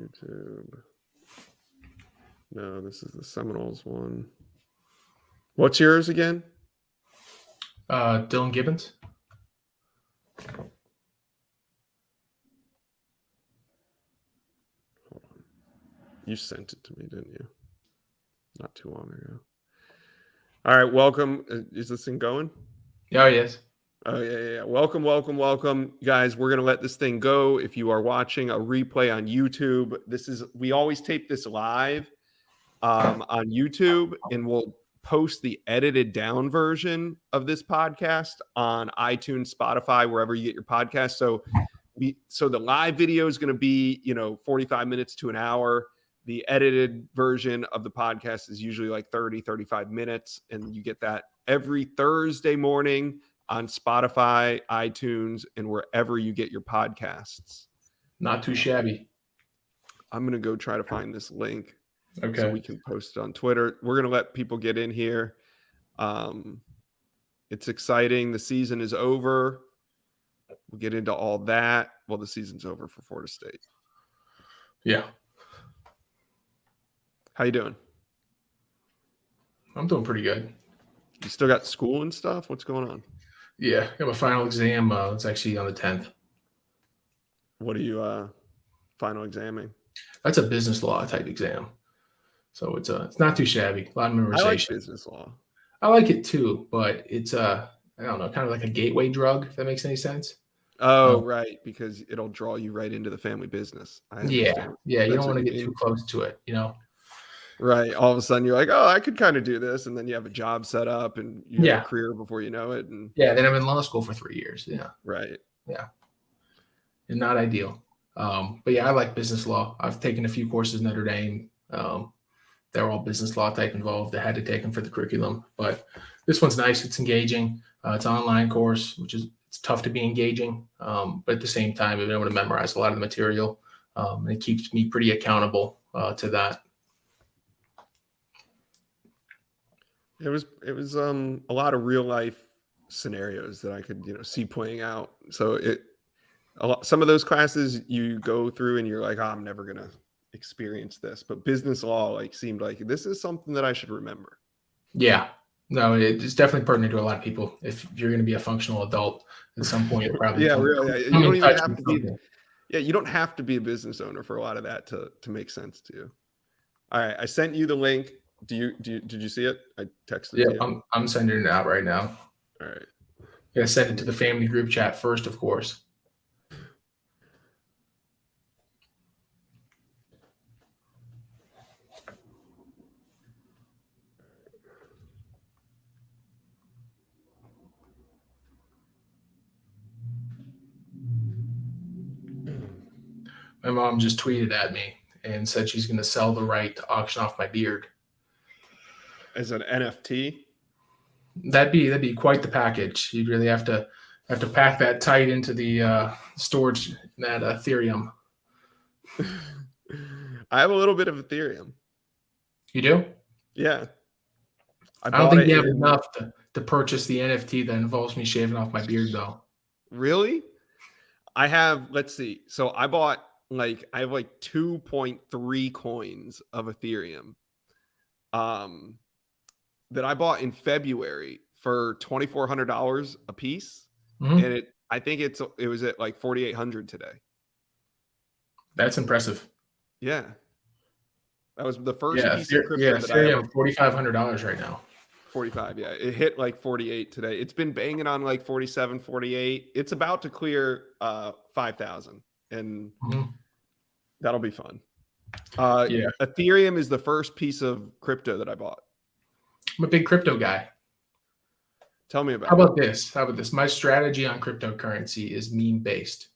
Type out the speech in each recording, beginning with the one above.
YouTube. No, this is the Seminoles one. What's yours again? Dillan Gibbons. Hold on. You sent it to me, didn't you? Not too long ago. All right, welcome. Is this thing going? Oh, yes. Oh, yeah. Welcome. Guys, we're going to let this thing go. If you are watching a replay on YouTube, we always tape this live on YouTube, and we'll post the edited down version of this podcast on iTunes, Spotify, wherever you get your podcast. So the live video is going to be, 45 minutes to an hour. The edited version of the podcast is usually like 30, 35 minutes. And you get that every Thursday morning on Spotify, iTunes, and wherever you get your podcasts. Not too shabby. I'm going to go try to find this link. Okay. So we can post it on Twitter. We're going to let people get in here. It's exciting. The season is over. We'll get into all that. Well, the season's over for Florida State. Yeah. How you doing? I'm doing pretty good. You still got school and stuff? What's going on? Yeah. I got my final exam. It's actually on the 10th. What are you final examining? That's a business law type exam. So it's not too shabby. A lot of memorization. I like business law. I like it too, but it's I don't know, kind of like a gateway drug, if that makes any sense. Oh, right, because it'll draw you right into the family business. Yeah. You don't want to get too close to it, Right. All of a sudden you're like, oh, I could kind of do this. And then you have a job set up and you have a career before you know it. And then I'm in law school for 3 years. Yeah. Right. Yeah. And not ideal. But yeah, I like business law. I've taken a few courses at Notre Dame. They're all business law type involved. I had to take them for the curriculum, but this one's nice. It's engaging. It's an online course, it's tough to be engaging. But at the same time, I've been able to memorize a lot of the material. And it keeps me pretty accountable to that. It was a lot of real life scenarios that I could, see playing out. So some of those classes you go through and you're like, oh, I'm never going to experience this, but business law seemed like this is something that I should remember. Yeah, no, it's definitely pertinent to a lot of people. If you're going to be a functional adult at some point, you'll probably really. You don't even have to be. Yeah, you don't have to be a business owner for a lot of that to make sense to you. All right, I sent you the link. Did you see it? I texted it to you. I'm sending it out right now. All right. Gonna send it to the family group chat first, of course. My mom just tweeted at me and said she's going to sell the right to auction off my beard. As an NFT? That'd be quite the package. You'd really have to pack that tight into the storage, that Ethereum. I have a little bit of Ethereum. You do? Yeah. I don't think you have enough to purchase the NFT that involves me shaving off my beard, though. Really? I have, let's see. So I bought I have 2.3 coins of Ethereum that I bought in February for $2,400 a piece. Mm-hmm. And I think it was at $4,800 today. That's impressive. Yeah. That was the first piece of crypto. Yeah, Ethereum, $4,500 right now. 45, yeah. It hit 48 today. It's been banging on 47, 48. It's about to clear 5,000. And that'll be fun. Ethereum is the first piece of crypto that I bought. I'm a big crypto guy. Tell me about How about this? My strategy on cryptocurrency is meme-based.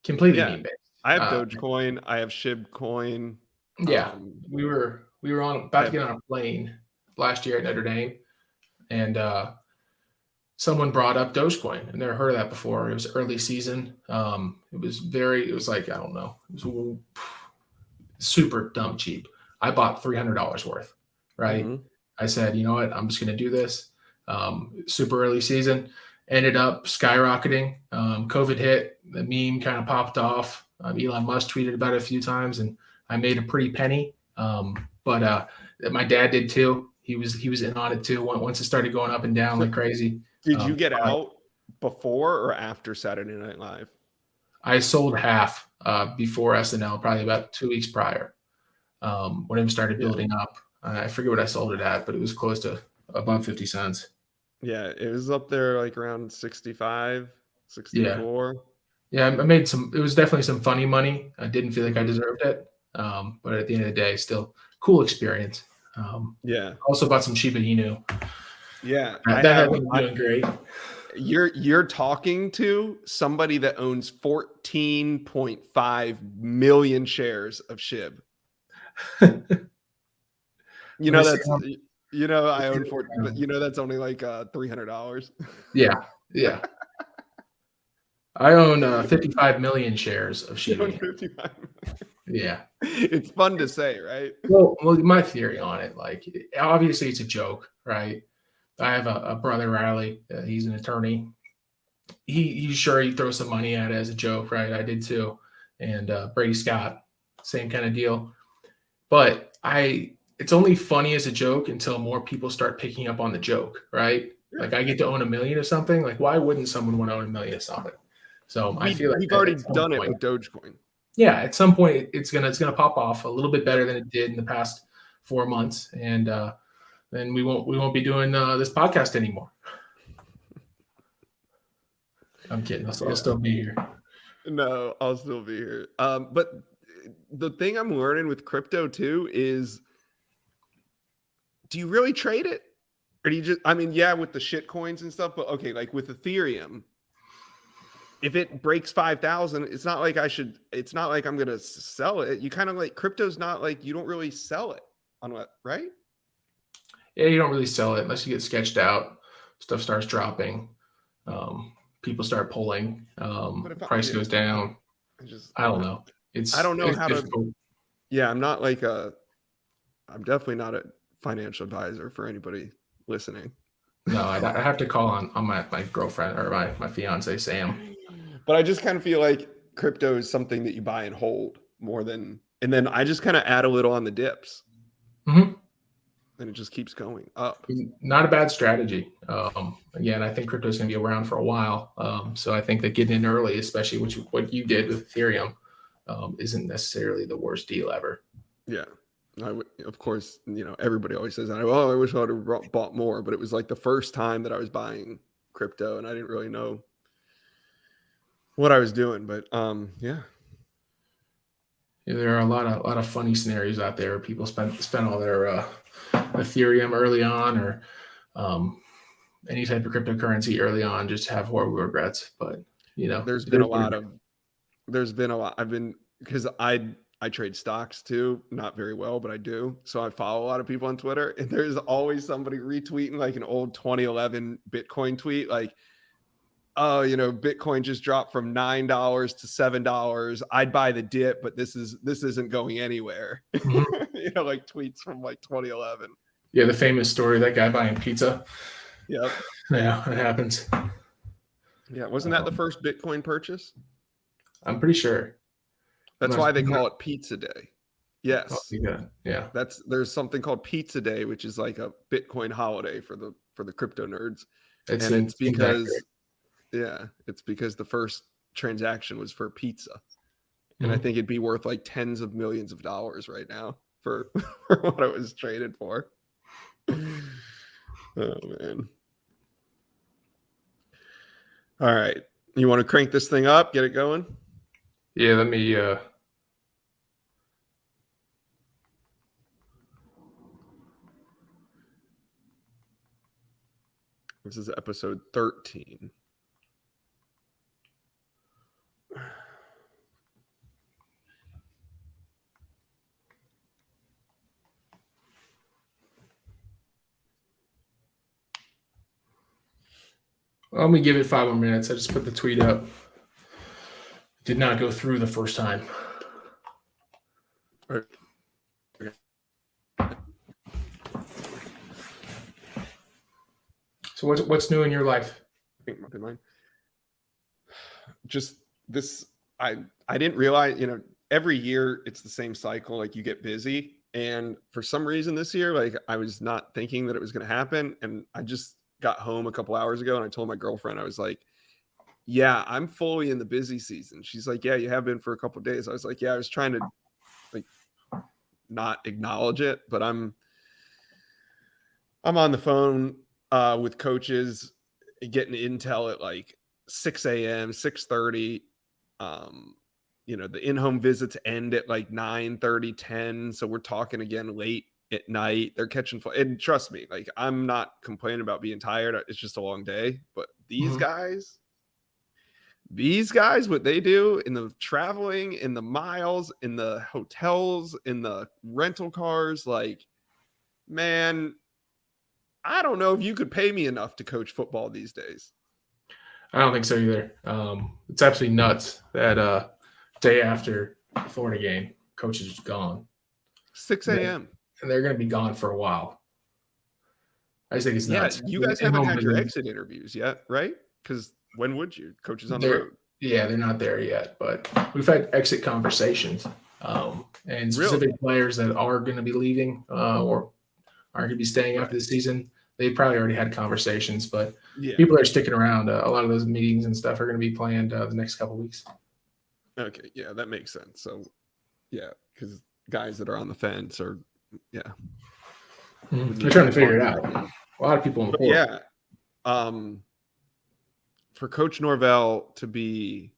Completely meme-based. I have Dogecoin. I have Shibcoin. Yeah. We were about to get on a plane last year at Notre Dame, and someone brought up Dogecoin. I've never heard of that before. It was early season. It was like, I don't know. It was super dumb cheap. I bought $300 worth, right? Mm-hmm. I said, you know what? I'm just going to do this. Super early season. Ended up skyrocketing. COVID hit. The meme kind of popped off. Elon Musk tweeted about it a few times, and I made a pretty penny. But my dad did too. He was in on it too. Once it started going up and down like crazy. Did you get out before or after Saturday Night Live? I sold half before SNL, probably about 2 weeks prior, when it started building up. I forget what I sold it at, but it was close to above 50 cents. Yeah, it was up there like around 65, 64. Yeah, I made some. It was definitely some funny money. I didn't feel like I deserved it, but at the end of the day, still cool experience. Also bought some Shiba Inu. Yeah, that was doing great. You're talking to somebody that owns 14.5 million shares of SHIB. You know that's I own 4, but that's only like $300. Yeah. I own 55 million shares of Shiba. 55. Yeah, it's fun to say, right? Well, my theory on it, like, obviously it's a joke, right? I have a brother, Riley. He's an attorney. He's sure he throws some money at it as a joke, right? I did too. And Brady Scott, same kind of deal. But it's only funny as a joke until more people start picking up on the joke, right? Yeah. Like, I get to own $1 million of something. Like, why wouldn't someone want to own $1 million of something? So I feel like we've already done it with Dogecoin. Yeah, at some point it's gonna pop off a little bit better than it did in the past 4 months, and then we won't be doing this podcast anymore. I'm kidding. I'll still be here. No, I'll still be here. But the thing I'm learning with crypto too is, do you really trade it, or do you just? I mean, yeah, with the shit coins and stuff, but okay, like with Ethereum. If it breaks 5,000, it's not like I'm going to sell it. You kind of like, crypto's not like, you don't really sell it on what, right? Yeah, you don't really sell it unless you get sketched out. Stuff starts dropping. People start pulling. Price goes down. I don't know. I don't know how difficult. Yeah, I'm definitely not a financial advisor for anybody listening. No, I have to call on my girlfriend or my fiance, Sam. But I just kind of feel like crypto is something that you buy and hold more than, and then I just kind of add a little on the dips. Mm-hmm. And it just keeps going up. Not a bad strategy. Again, I think crypto is going to be around for a while. So I think that getting in early, especially what you did with Ethereum, isn't necessarily the worst deal ever. Yeah. Of course, everybody always says, I wish I would have bought more, but it was like the first time that I was buying crypto and I didn't really know what I was doing, but yeah, there are a lot of funny scenarios out there where people spend all their Ethereum early on, or any type of cryptocurrency early on, just to have horrible regrets. But there's been a lot. I've been, because I trade stocks too, not very well, but I do. So I follow a lot of people on Twitter, and there's always somebody retweeting like an old 2011 Bitcoin tweet, like, oh, Bitcoin just dropped from $9 to $7. I'd buy the dip, but this isn't going anywhere. Mm-hmm. Like tweets from like 2011. Yeah, the famous story, that guy buying pizza. Yep. Yeah, it happens. Yeah, wasn't that the first Bitcoin purchase? I'm pretty sure. That's why they call it Pizza Day. Yes. Oh, yeah. There's something called Pizza Day, which is like a Bitcoin holiday for the crypto nerds. It's because the first transaction was for pizza. And I think it'd be worth like tens of millions of dollars right now for what it was traded for. Oh man. All right. You want to crank this thing up, get it going? Yeah, let me This is episode 13. Let me give it 5 more minutes. I just put the tweet up. Did not go through the first time. All right. So what's new in your life? I think mine. Just this. I didn't realize, every year it's the same cycle. Like you get busy, and for some reason this year, like I was not thinking that it was going to happen, and I just got home a couple hours ago, and I told my girlfriend, I was like, "Yeah, I'm fully in the busy season." She's like, "Yeah, you have been for a couple of days." I was like, "Yeah, I was trying to like not acknowledge it, but I'm on the phone with coaches getting intel at like 6 a.m., 6:30. The in-home visits end at like 9:30, 10. So we're talking again late at night. They're catching and trust me, like I'm not complaining about being tired. It's just a long day. But these guys, what they do in the traveling, in the miles, in the hotels, in the rental cars, like, man, I don't know if you could pay me enough to coach football these days. I don't think so either. It's absolutely nuts that day after the Florida game, coach is gone. 6 a.m. And they're going to be gone for a while. I just think it's nuts. You guys haven't had your exit interviews yet, right? Because when would you? Coaches on the road. Yeah, they're not there yet, but we've had exit conversations. And specific players that are going to be leaving or are going to be staying after the season, they probably already had conversations, but people are sticking around. A lot of those meetings and stuff are going to be planned the next couple of weeks. Okay, yeah, that makes sense. So, yeah, because guys that are on the fence are, they're trying to figure it out. A lot of people in the board. Yeah. For Coach Norvell to be,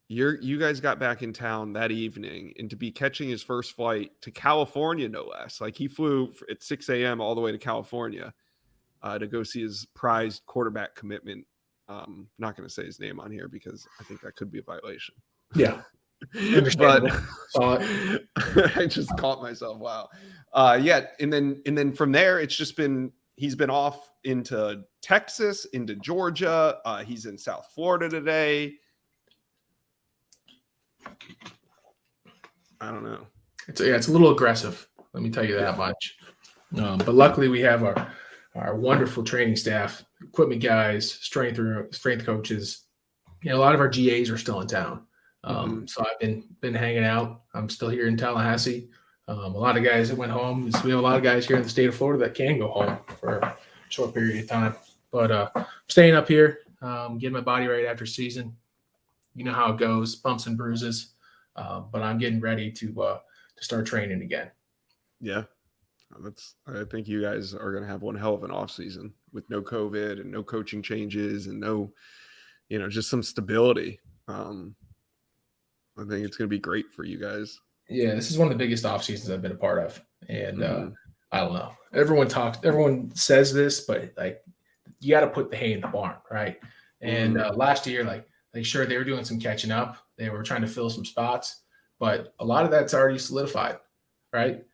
you guys got back in town that evening, and to be catching his first flight to California, no less. Like he flew at 6 a.m. all the way to California to go see his prized quarterback commitment. Not going to say his name on here because I think that could be a violation. Yeah. But I just caught myself. Wow. And then from there, it's just been, he's been off into Texas, into Georgia. He's in South Florida today. I don't know. It's a little aggressive. Let me tell you that much. But luckily we have our wonderful training staff, equipment guys, strength coaches. A lot of our GAs are still in town. So I've been hanging out. I'm still here in Tallahassee. A lot of guys that went home. So we have a lot of guys here in the state of Florida that can go home for a short period of time. But I'm staying up here, getting my body right after season. You know how it goes, bumps and bruises. But I'm getting ready to start training again. Yeah. I think you guys are going to have one hell of an off season with no COVID and no coaching changes and no, just some stability. I think it's going to be great for you guys. Yeah, this is one of the biggest off seasons I've been a part of. And I don't know. Everyone says this, but like you got to put the hay in the barn, right? And last year, sure, they were doing some catching up. They were trying to fill some spots, but a lot of that's already solidified, right?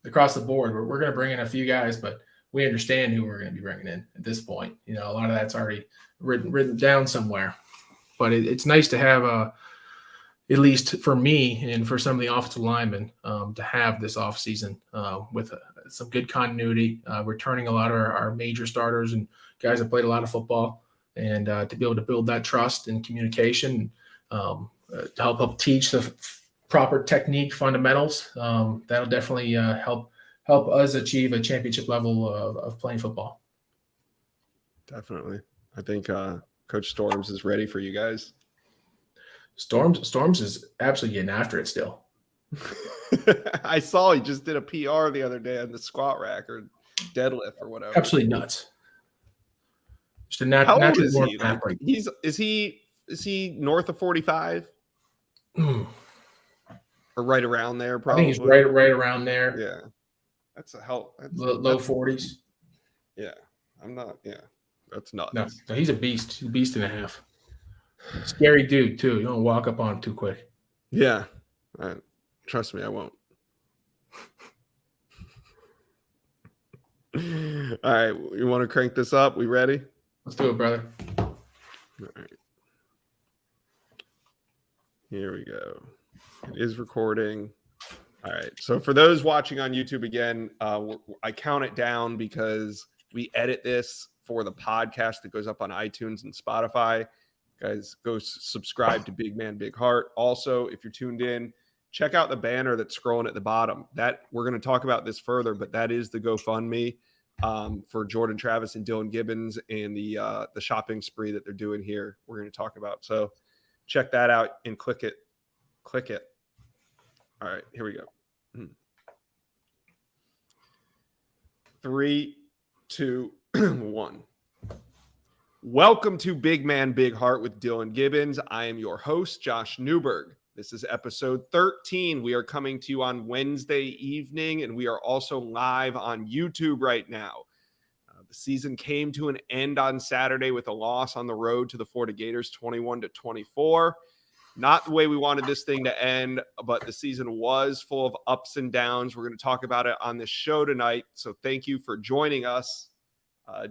Across the board, we're going to bring in a few guys, but we understand who we're going to be bringing in at this point. A lot of that's already written down somewhere. But it's nice to have at least for me and for some of the offensive linemen, to have this offseason with some good continuity, returning a lot of our major starters and guys that played a lot of football, and to be able to build that trust and communication, to help teach the proper technique fundamentals. That'll definitely help us achieve a championship level of playing football. Definitely. I think Coach Storms is ready for you guys. Storms is absolutely getting after it still. I saw he just did a PR the other day on the squat rack or deadlift or whatever. Absolutely nuts. Just a How old is he? Like, is he north of 45? Or right around there, probably. I think he's right around there. Yeah. That's a hell. Low 40s. Yeah. That's nuts. No, he's a beast. He's a beast and a half. Scary dude, too. You don't walk up on him too quick. Yeah. Trust me, I won't. All right. You want to crank this up? We ready? Let's do it, brother. All right. Here we go. It is recording. All right. So for those watching on YouTube again, I count it down because we edit this for the podcast that goes up on iTunes and Spotify. Guys, go subscribe to Big Man Big Heart. Also, if you're tuned in, check out the banner that's scrolling at the bottom. That we're going to talk about this further, but that is the GoFundMe for Jordan Travis and Dillan Gibbons and the shopping spree that they're doing here. We're going to talk about. So check that out and click it. Click it. All right, here we go. 3, 2, 1. Welcome to Big Man Big Heart with Dillan Gibbons. I am your host, Josh Newberg. This is episode 13. We are coming to you on Wednesday evening, and we are also live on YouTube right now. The season came to an end on Saturday with a loss on the road to the Florida Gators, 21-24. Not the way we wanted this thing to end, but the season was full of ups and downs. We're going to talk about it on this show tonight. So thank you for joining us.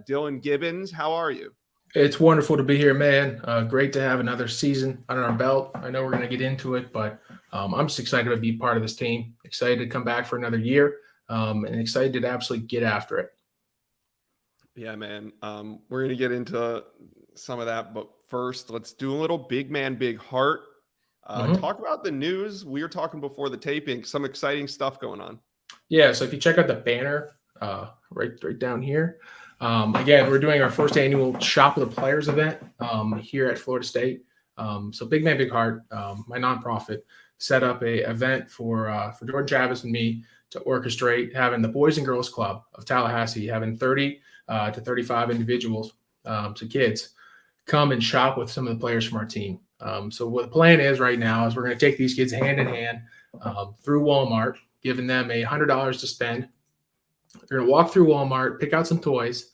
Dillan Gibbons, how are you? It's wonderful to be here, man. Great to have another season under our belt. I know we're going to get into it, but I'm just excited to be part of this team. Excited to come back for another year, and excited to absolutely get after it. Yeah, man. We're going to get into some of that, but first, let's do a little Big Man Big Heart. Talk about the news. We were talking before the taping, some exciting stuff going on. Yeah, so if you check out the banner right down here, again, we're doing our first annual Shop of the Players event here at Florida State. So Big Man Big Heart, my nonprofit, set up a event for Jordan Travis and me to orchestrate having the Boys and Girls Club of Tallahassee, having 30 to 35 individuals, so kids, come and shop with some of the players from our team. So what the plan is right now is we're going to take these kids hand in hand through Walmart, giving them $100 to spend. They're going to walk through Walmart, pick out some toys,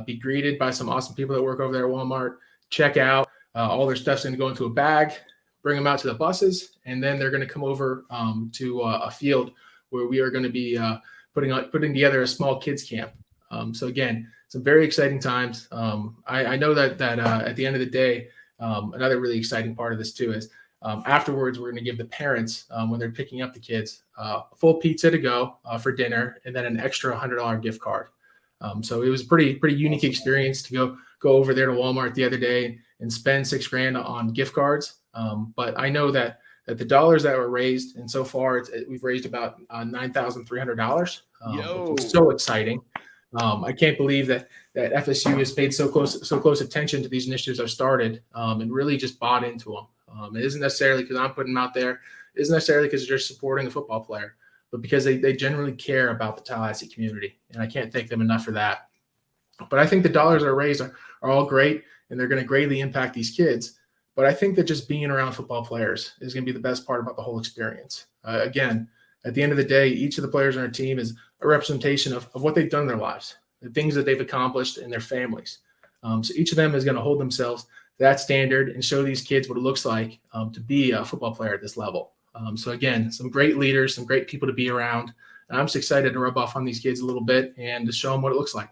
be greeted by some awesome people that work over there at Walmart, check out. All their stuff's going to go into a bag, bring them out to the buses, and then they're going to come over to a field where we are going to be putting together a small kids camp. So again, some very exciting times. I know that at the end of the day, another really exciting part of this too is afterwards we're going to give the parents, when they're picking up the kids, a full pizza to go for dinner, and then an extra $100 gift card. So it was a pretty unique experience to go over there to Walmart the other day and spend $6,000 on gift cards. But I know that the dollars that were raised, and so far we've raised about $9,300, which is so exciting. I can't believe that FSU has paid so close attention to these initiatives I've started, and really just bought into them. It isn't necessarily because I'm putting them out there. It isn't necessarily because they're supporting a football player, but because they generally care about the Tallahassee community, and I can't thank them enough for that. But I think the dollars that are raised are all great, and they're going to greatly impact these kids. But I think that just being around football players is going to be the best part about the whole experience. Again, at the end of the day, each of the players on our team is a representation of what they've done in their lives, the things that they've accomplished in their families. So each of them is going to hold themselves to that standard and show these kids what it looks like to be a football player at this level. So again, some great leaders, some great people to be around. And I'm just excited to rub off on these kids a little bit and to show them what it looks like.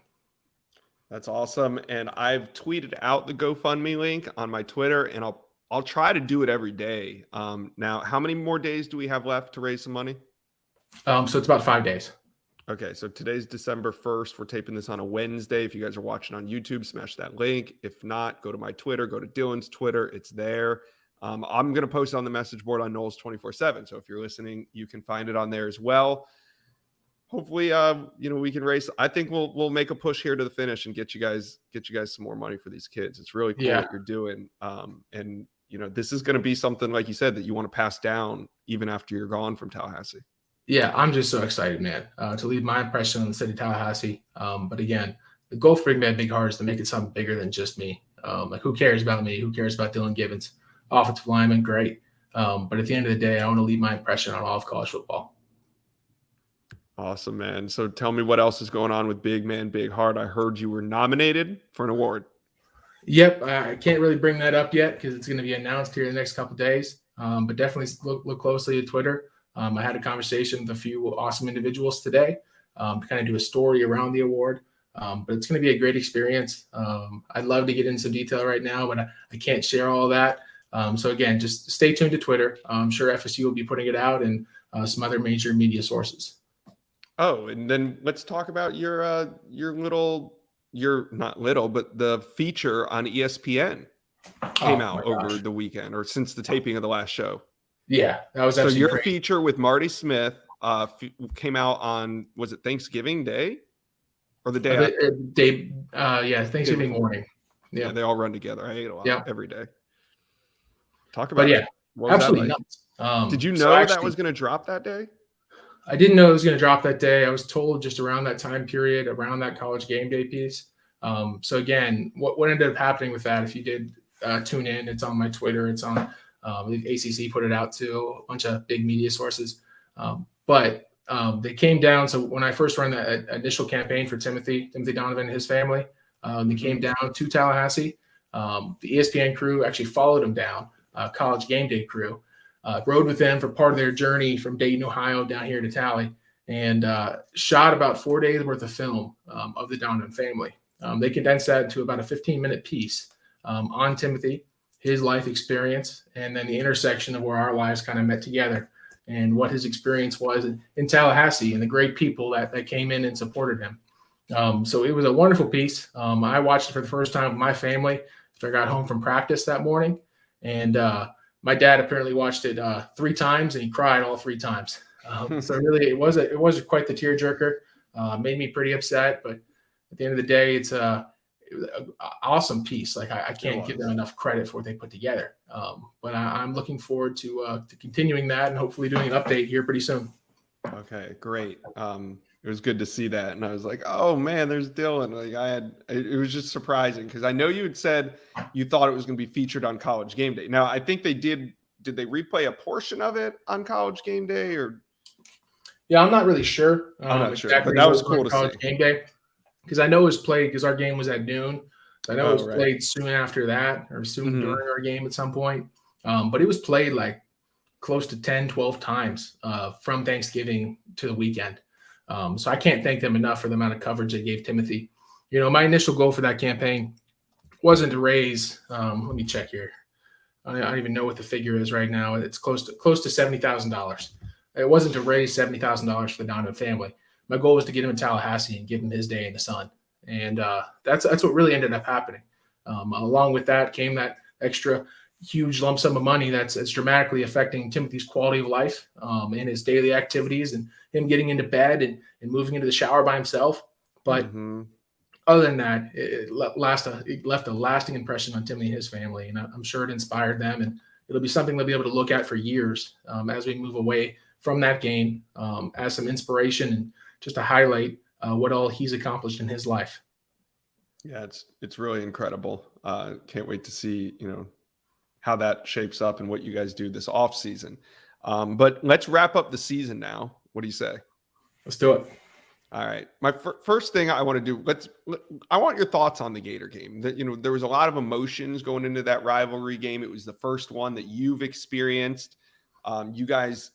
That's awesome. And I've tweeted out the GoFundMe link on my Twitter, and I'll try to do it every day. Now, how many more days do we have left to raise some money? So it's about 5 days. Okay, so today's December 1st. We're taping this on a Wednesday. If you guys are watching on YouTube, smash that link. If not, go to my Twitter, go to Dillan's Twitter. It's there. I'm going to post it on the message board on Knowles 24/7. So if you're listening, you can find it on there as well. Hopefully, we can race. I think we'll make a push here to the finish and get you guys some more money for these kids. It's really cool what you're doing. And this is going to be something, like you said, that you want to pass down even after you're gone from Tallahassee. Yeah, I'm just so excited, man, to leave my impression on the city of Tallahassee. But again, the goal for Big Man Big Heart is to make it something bigger than just me. Like, who cares about me? Who cares about Dillan Gibbons? Offensive lineman, great. But at the end of the day, I want to leave my impression on all of college football. Awesome, man. So tell me what else is going on with Big Man Big Heart. I heard you were nominated for an award. Yep, I can't really bring that up yet because it's going to be announced here in the next couple of days. But definitely look closely at Twitter. I had a conversation with a few awesome individuals today to kind of do a story around the award. But it's going to be a great experience. I'd love to get into some detail right now, but I can't share all that. So again, just stay tuned to Twitter. I'm sure FSU will be putting it out and some other major media sources. Oh, and then let's talk about your not little, but the feature on ESPN. came Oh, out my over gosh. the weekend or since the taping of the last show. Yeah, that was So absolutely your great. feature with Marty Smith came out on, was it Thanksgiving Day or the day after? Yeah, Thanksgiving before. morning. Yeah, Yep. they all run together. I ate a lot Yep. every day. Talk But about it. yeah, What was that absolutely like? nuts. Did you So know that actually, was going to drop that day? I didn't know it was going to drop that day. I was told just around that time period, around that college game day piece. So again, what ended up happening with that, if you did tune in, it's on my Twitter, it's on the ACC put it out to a bunch of big media sources. But they came down. So when I first ran that initial campaign for Timothy Donovan and his family, they came down to Tallahassee. The ESPN crew actually followed him down, college game day crew. Rode with them for part of their journey from Dayton, Ohio, down here to Tally, and shot about 4 days worth of film of the Donovan family. They condensed that into about a 15-minute piece on Timothy, his life experience, and then the intersection of where our lives kind of met together and what his experience was in Tallahassee and the great people that came in and supported him. So it was a wonderful piece. I watched it for the first time with my family after I got home from practice that morning, and my dad apparently watched it 3 times, and he cried all 3 times. So really, it was quite the tearjerker. Made me pretty upset, but at the end of the day, it was an awesome piece. Like I can't give them enough credit for what they put together. But I'm looking forward to continuing that and hopefully doing an update here pretty soon. Okay, great. It was good to see that, and I was like, "Oh man, there's Dillan." Like it was just surprising because I know you had said you thought it was going to be featured on College Game Day. Now, I think they did. Did they replay a portion of it on College Game Day, or? Yeah, I'm not really sure. I'm not Exactly sure, but that was what cool to College see. Game Day, because I know it was played because our game was at noon. So I know it was right. played soon after that or soon during our game at some point. But it was played like close to 10, 12 times from Thanksgiving to the weekend. So I can't thank them enough for the amount of coverage they gave Timothy. You know, my initial goal for that campaign wasn't to raise. Let me check here. I don't even know what the figure is right now. It's close to $70,000. It wasn't to raise $70,000 for the Donovan family. My goal was to get him in Tallahassee and give him his day in the sun, and that's what really ended up happening. Along with that came that extra huge lump sum of money that's dramatically affecting Timothy's quality of life in his daily activities and him getting into bed and moving into the shower by himself. But other than that, it left a lasting impression on Timothy and his family, and I'm sure it inspired them, and it'll be something they'll be able to look at for years as we move away from that game as some inspiration and just to highlight what all he's accomplished in his life. Yeah, it's really incredible. Can't wait to see, how that shapes up and what you guys do this off season. But let's wrap up the season now. What do you say? Let's do it. All right. My first thing I want to do, I want your thoughts on the Gator game. That, there was a lot of emotions going into that rivalry game. It was the first one that you've experienced. You guys,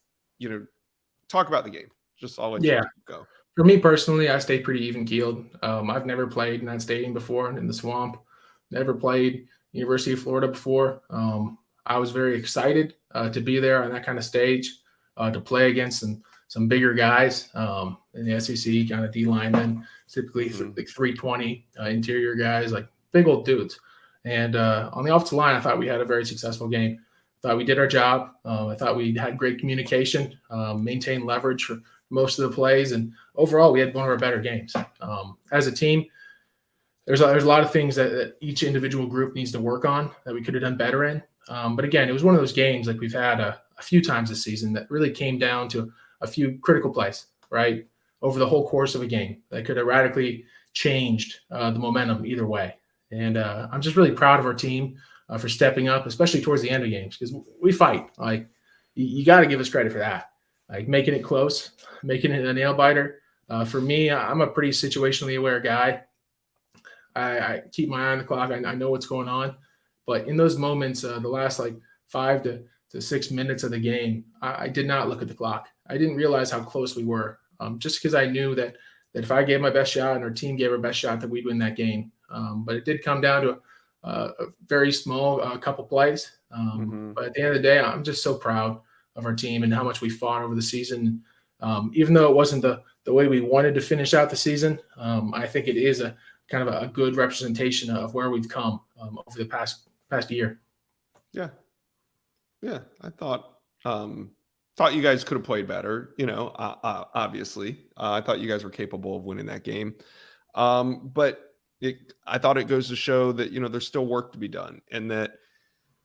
talk about the game. Just I'll let you go. For me personally, I stay pretty even keeled. I've never played in that stadium before in the Swamp. Never played University of Florida before. I was very excited to be there on that kind of stage, to play against some bigger guys in the SEC, kind of D linemen, typically like 320 interior guys, like big old dudes. And on the offensive line, I thought we had a very successful game. I thought we did our job. I thought we had great communication, maintained leverage for most of the plays, and overall, we had one of our better games. As a team, there's a lot of things that each individual group needs to work on that we could have done better in. But again, it was one of those games like we've had a few times this season that really came down to a few critical plays, right, over the whole course of a game that could have radically changed the momentum either way. And I'm just really proud of our team for stepping up, especially towards the end of games, because we fight. Like, you got to give us credit for that. Like, making it close, making it a nail biter. For me, I'm a pretty situationally aware guy. I keep my eye on the clock. I know what's going on. But in those moments, the last 5 to 6 minutes of the game, I did not look at the clock. I didn't realize how close we were, just because I knew that if I gave my best shot and our team gave our best shot, that we'd win that game. But it did come down to a very small couple plays. But at the end of the day, I'm just so proud of our team and how much we fought over the season. Even though it wasn't the way we wanted to finish out the season, I think it is a kind of a good representation of where we've come over the past past year. Yeah. Yeah. I thought you guys could have played better, obviously. I thought you guys were capable of winning that game. But I thought it goes to show that, there's still work to be done and that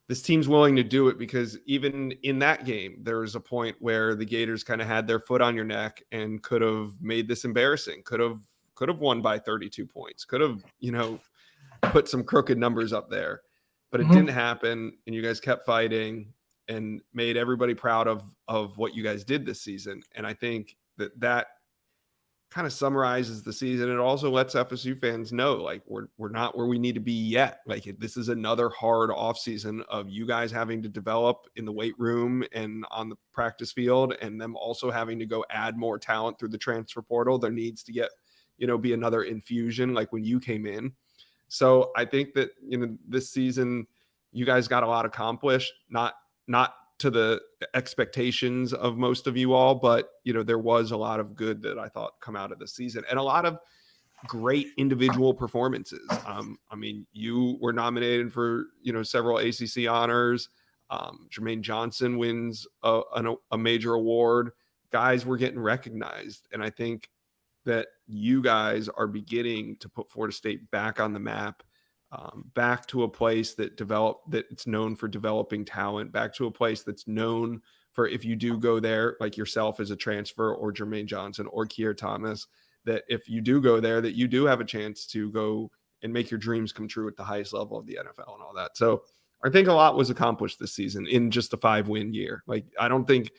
this team's willing to do it, because even in that game, there was a point where the Gators kind of had their foot on your neck and could have made this embarrassing, could have won by 32 points, could have, put some crooked numbers up there, but it didn't happen. And you guys kept fighting and made everybody proud of what you guys did this season. And I think that kind of summarizes the season. It also lets FSU fans know, like, we're not where we need to be yet. Like, this is another hard offseason of you guys having to develop in the weight room and on the practice field, and them also having to go add more talent through the transfer portal. There needs to get, be another infusion like when you came in. So I think that, this season you guys got a lot accomplished, not to the expectations of most of you all, but there was a lot of good that I thought come out of the season, and a lot of great individual performances. I mean, you were nominated for several ACC honors. Jermaine Johnson wins a major award. Guys were getting recognized, and I think that you guys are beginning to put Florida State back on the map. Back to a place that it's known for developing talent, back to a place that's known for, if you do go there, like yourself as a transfer, or Jermaine Johnson or Keir Thomas, that if you do go there, that you do have a chance to go and make your dreams come true at the highest level of the NFL and all that. So I think a lot was accomplished this season in just a 5-win year. Like, I don't think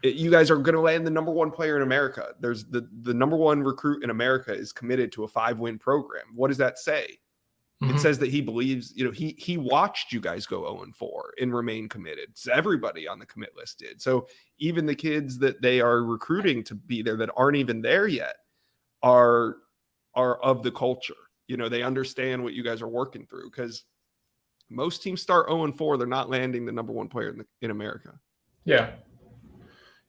you guys are going to land the number one player in America. There's the number one recruit in America is committed to a 5-win program. What does that say? It says that he believes, he watched you guys go 0-4 and remain committed. So everybody on the commit list did. So even the kids that they are recruiting to be there that aren't even there yet are of the culture. They understand what you guys are working through, because most teams start 0-4. They're not landing the number one player in America. Yeah.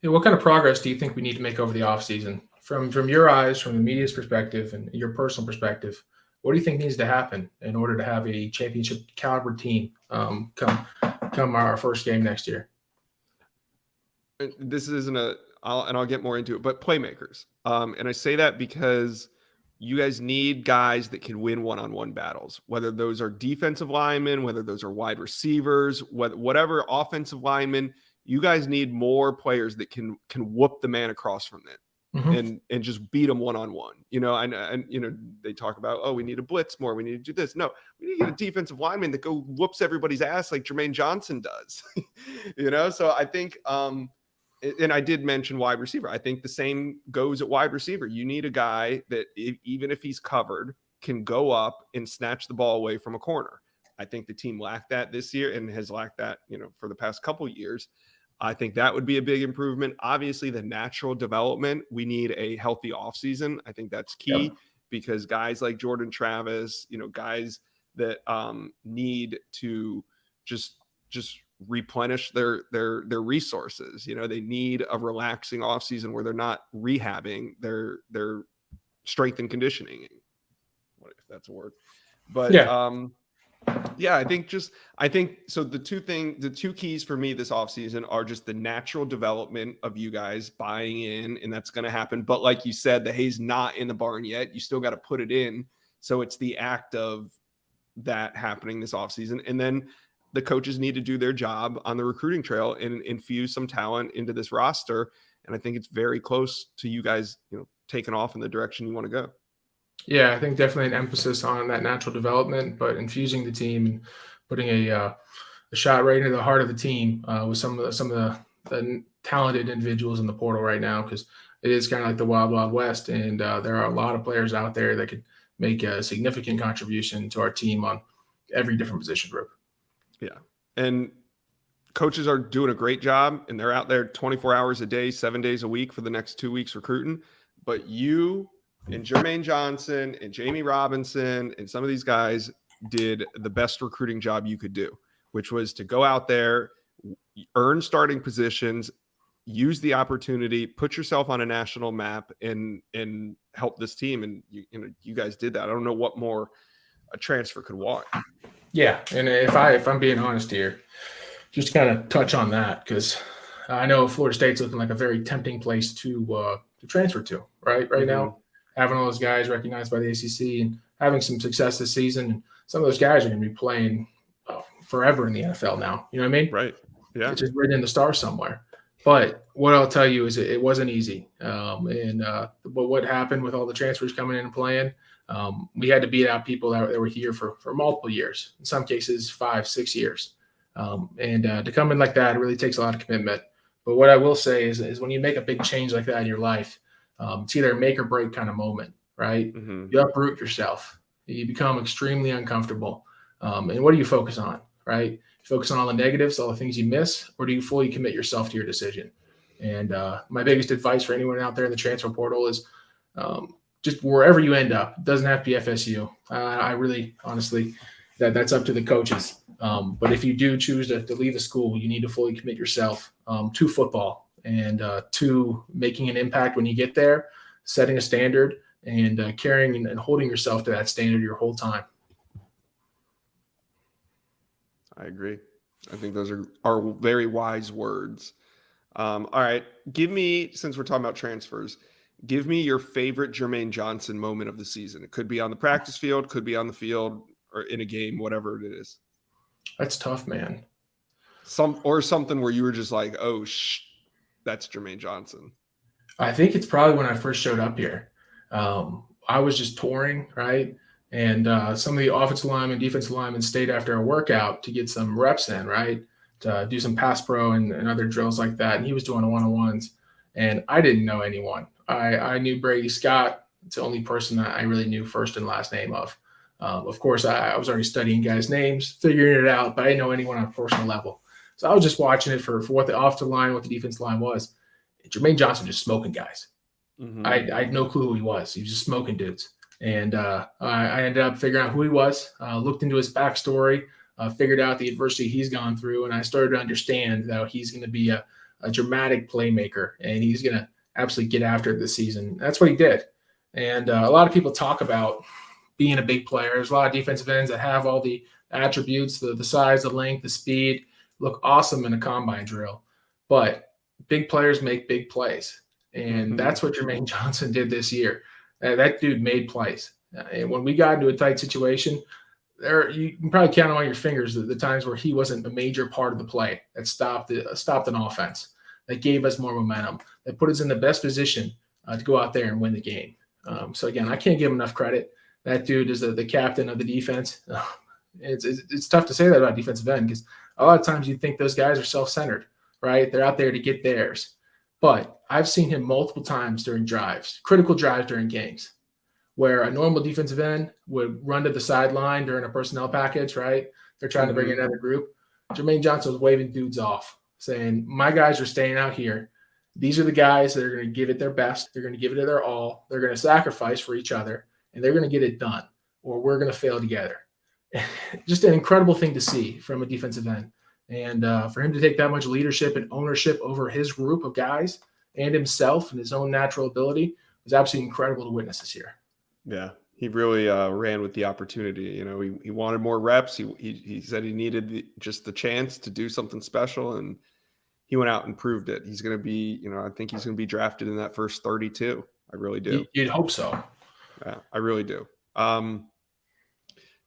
What kind of progress do you think we need to make over the offseason? From your eyes, from the media's perspective and your personal perspective, what do you think needs to happen in order to have a championship caliber team come our first game next year? This isn't I'll get more into it, but playmakers. And I say that because you guys need guys that can win one-on-one battles, whether those are defensive linemen, whether those are wide receivers, whatever offensive linemen. You guys need more players that can whoop the man across from it. And just beat them one-on-one, and they talk about, oh, we need to blitz more. We need to do this. No, we need to get a defensive lineman that go whoops everybody's ass like Jermaine Johnson does, So I think, and I did mention wide receiver. I think the same goes at wide receiver. You need a guy that even if he's covered, can go up and snatch the ball away from a corner. I think the team lacked that this year and has lacked that, for the past couple of years. I think that would be a big improvement. Obviously, the natural development, we need a healthy offseason. I think that's key, because guys like Jordan Travis, guys that need to just replenish their resources. They need a relaxing offseason where they're not rehabbing their strength and conditioning, if that's a word. But I think so. The two keys for me this offseason are just the natural development of you guys buying in, and that's going to happen. But like you said, the hay's not in the barn yet. You still got to put it in. So it's the act of that happening this offseason. And then the coaches need to do their job on the recruiting trail and infuse some talent into this roster. And I think it's very close to you guys, taking off in the direction you want to go. Yeah, I think definitely an emphasis on that natural development, but infusing the team and putting a shot right into the heart of the team with some of the talented individuals in the portal right now, because it is kind of like the wild, wild west, and there are a lot of players out there that could make a significant contribution to our team on every different position group. Yeah, and coaches are doing a great job, and they're out there 24 hours a day, 7 days a week for the next 2 weeks recruiting. But you and Jermaine Johnson and Jamie Robinson and some of these guys did the best recruiting job you could do, which was to go out there, earn starting positions, use the opportunity, put yourself on a national map, and help this team. And you guys did that. I don't know what more a transfer could want. Yeah, and if I'm being honest here, just to kind of touch on that, because I know Florida State's looking like a very tempting place to transfer to, right Mhm. now, having all those guys recognized by the ACC and having some success this season. And some of those guys are going to be playing forever in the NFL now. You know what I mean? Right. Yeah. It's just written in the stars somewhere. But what I'll tell you is it wasn't easy. But what happened with all the transfers coming in and playing, we had to beat out people that were here for multiple years, in some cases 5-6 years. To come in like that, it really takes a lot of commitment. But what I will say is when you make a big change like that in your life, it's either a make or break kind of moment, right? Mhm. You uproot yourself. You become extremely uncomfortable. And what do you focus on, right? Focus on all the negatives, all the things you miss, or do you fully commit yourself to your decision? And my biggest advice for anyone out there in the transfer portal is just wherever you end up. It doesn't have to be FSU. I really, honestly, that's up to the coaches. But if you do choose to leave the school, you need to fully commit yourself to football and to making an impact when you get there, setting a standard, and carrying and holding yourself to that standard your whole time. I agree. I think those are very wise words. All right. Give me, since we're talking about transfers, give me your favorite Jermaine Johnson moment of the season. It could be on the practice field, could be on the field or in a game, whatever it is. That's tough, man. Something where you were just like, oh, that's Jermaine Johnson. I think it's probably when I first showed up here. I was just touring, right? And some of the offensive linemen, defensive linemen stayed after a workout to get some reps in, right? To do some pass pro and other drills like that. And he was doing one-on-ones. And I didn't know anyone. I knew Brady Scott. It's the only person that I really knew first and last name of. Of course, I was already studying guys' names, figuring it out, but I didn't know anyone on a personal level. So I was just watching it for what the offensive line, what the defensive line was. Jermaine Johnson just smoking guys. Mm-hmm. I had no clue who he was. He was just smoking dudes. And I ended up figuring out who he was, looked into his backstory, figured out the adversity he's gone through, and I started to understand that he's going to be a dramatic playmaker, and he's going to absolutely get after it this season. That's what he did. And a lot of people talk about being a big player. There's a lot of defensive ends that have all the attributes, the size, the length, the speed, look awesome in a combine drill. But big players make big plays. And that's what Jermaine Johnson did this year. That dude made plays. And when we got into a tight situation, you can probably count on your fingers the times where he wasn't a major part of the play that stopped an offense, that gave us more momentum, that put us in the best position to go out there and win the game. So, again, I can't give him enough credit. That dude is the captain of the defense. It's tough to say that about defensive end because a lot of times you think those guys are self-centered, right? They're out there to get theirs. But I've seen him multiple times during drives, critical drives during games, where a normal defensive end would run to the sideline during a personnel package, right? They're trying to bring in another group. Jermaine Johnson was waving dudes off, saying, my guys are staying out here. These are the guys that are going to give it their best. They're going to give it their all. They're going to sacrifice for each other, and they're going to get it done, or we're going to fail together. Just an incredible thing to see from a defensive end. And for him to take that much leadership and ownership over his group of guys and himself and his own natural ability was absolutely incredible to witness this year. Yeah, he really ran with the opportunity. You know, he wanted more reps. He said he needed just the chance to do something special, and he went out and proved it. He's going to be, I think he's going to be drafted in that first 32. I really do. You'd hope so. Yeah, I really do.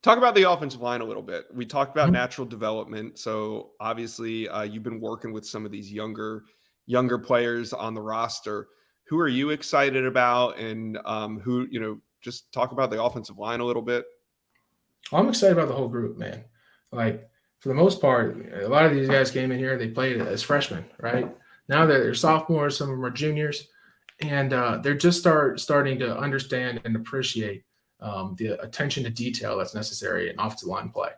Talk about the offensive line a little bit. We talked about natural development. So obviously you've been working with some of these younger players on the roster. Who are you excited about? And who, just talk about the offensive line a little bit. I'm excited about the whole group, man. Like for the most part, a lot of these guys came in here, they played as freshmen, right? Now they're sophomores, some of them are juniors, and they're just starting to understand and appreciate the attention to detail that's necessary in offensive line play.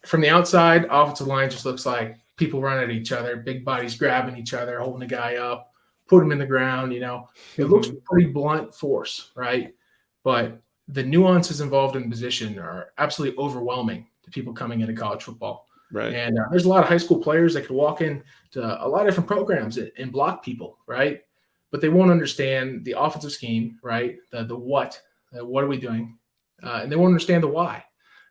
From the outside, offensive line just looks like people running at each other, big bodies grabbing each other, holding a guy up, put him in the ground. It looks pretty blunt force, right? But the nuances involved in the position are absolutely overwhelming to people coming into college football. Right. And there's a lot of high school players that could walk in to a lot of different programs and block people, right? But they won't understand the offensive scheme, right? The what. What are we doing? And they won't understand the why.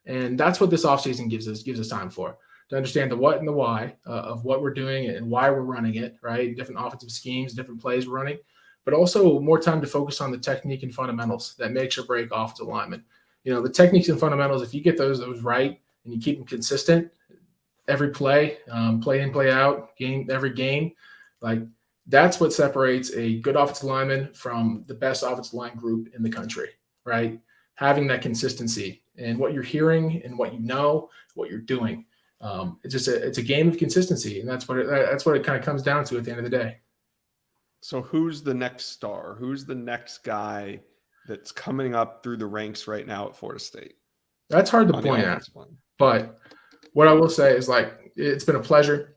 And that's what this offseason gives us time for, to understand the what and the why of what we're doing and why we're running it, right? Different offensive schemes, different plays we're running, but also more time to focus on the technique and fundamentals that makes or break offensive linemen. The techniques and fundamentals, if you get those right and you keep them consistent every play, play in, play out, every game, like that's what separates a good offensive lineman from the best offensive line group in the country, right? Having that consistency and what you're hearing and what what you're doing. It's a game of consistency, and that's what it kind of comes down to at the end of the day. So who's the next star? Who's the next guy that's coming up through the ranks right now at Florida State? That's hard to point at, but what I will say is, like, it's been a pleasure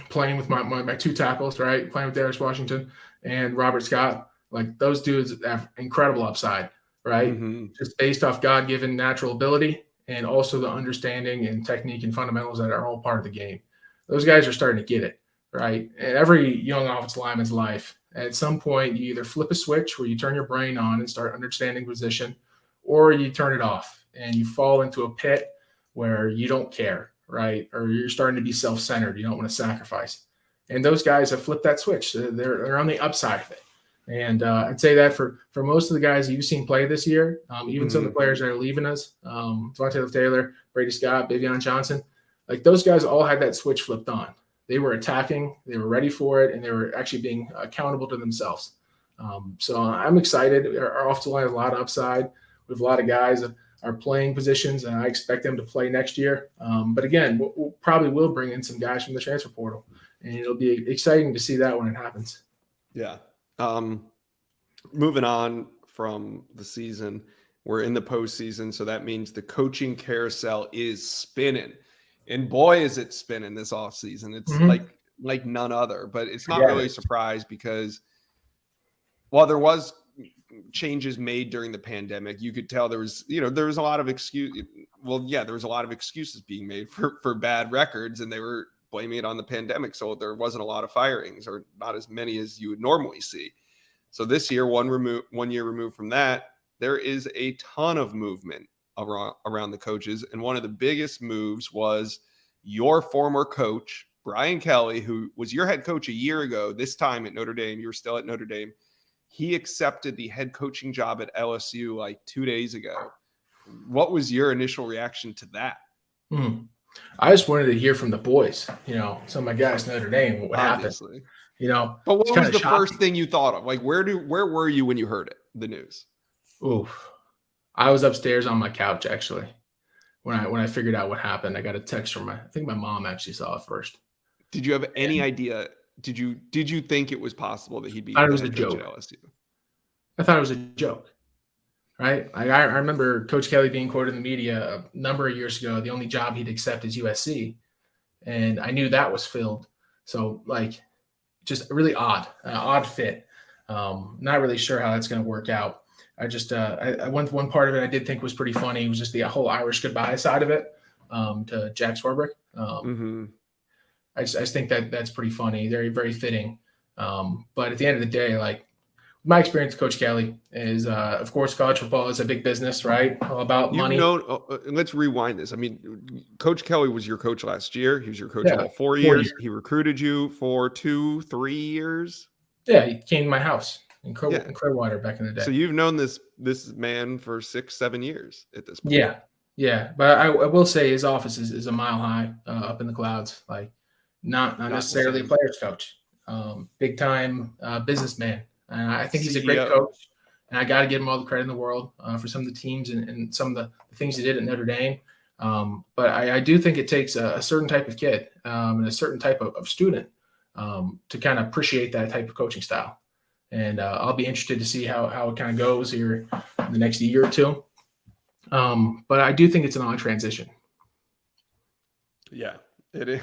playing with my two tackles, right? Playing with Darius Washington and Robert Scott. Like, those dudes have incredible upside, right? Mm-hmm. Just based off God-given natural ability and also the understanding and technique and fundamentals that are all part of the game. Those guys are starting to get it, right? And every young offensive lineman's life, at some point, you either flip a switch where you turn your brain on and start understanding position, or you turn it off and you fall into a pit where you don't care, right? Or you're starting to be self-centered. You don't want to sacrifice. And those guys have flipped that switch. They're on the upside of it. And I'd say that for most of the guys you've seen play this year, even some of the players that are leaving us, Devontae Taylor, Brady Scott, Bavion Johnson, like those guys all had that switch flipped on. They were attacking, they were ready for it, and they were actually being accountable to themselves. So I'm excited. Our offensive line has a lot of upside. We have a lot of guys that are playing positions, and I expect them to play next year. But again, we'll probably will bring in some guys from the transfer portal, and it'll be exciting to see that when it happens. Yeah. Moving on from the season, we're in the postseason, so that means the coaching carousel is spinning. And boy, is it spinning this offseason. It's like none other, but it's not really a surprise because while there was changes made during the pandemic, you could tell there was a lot of there was a lot of excuses being made for bad records, and they were blaming it on the pandemic. So there wasn't a lot of firings, or not as many as you would normally see. So this year, 1 year removed from that, there is a ton of movement around the coaches. And one of the biggest moves was your former coach, Brian Kelly, who was your head coach a year ago, this time at Notre Dame. You were still at Notre Dame. He accepted the head coaching job at LSU like 2 days ago. What was your initial reaction to that? I just wanted to hear from the boys, some of my guys at Notre Dame, what happened. But what was the first thing you thought of? Like, where were you when you heard it, the news? Oof. I was upstairs on my couch, actually. When I figured out what happened, I got a text from I think my mom actually saw it first. Did you have any idea? Did you think it was possible that he'd be? I thought it was a joke. At LSU? I thought it was a joke, right? I remember Coach Kelly being quoted in the media a number of years ago. The only job he'd accept is USC, and I knew that was filled. So, like, just really odd fit. Not really sure how that's going to work out. I just I went one part of it I did think was pretty funny. It was just the whole Irish goodbye side of it to Jack Swarbrick. I just think that's pretty funny. Very, very fitting. But at the end of the day, like, my experience with Coach Kelly is, of course, college football is a big business, right? All about money. Let's rewind this. I mean, Coach Kelly was your coach last year. He was your coach all 4 years. He recruited you for 2-3 years. Yeah, he came to my house in Clearwater back in the day. So you've known this man for 6-7 years at this point. Yeah. But I will say his office is a mile high up in the clouds. Like, not necessarily a player's coach. Big time businessman. And I think he's a great coach. And I got to give him all the credit in the world for some of the teams and some of the things he did at Notre Dame. But I do think it takes a certain type of kid and a certain type of student to kind of appreciate that type of coaching style. And I'll be interested to see how it kind of goes here in the next year or two. But I do think it's an odd transition. Yeah, it is.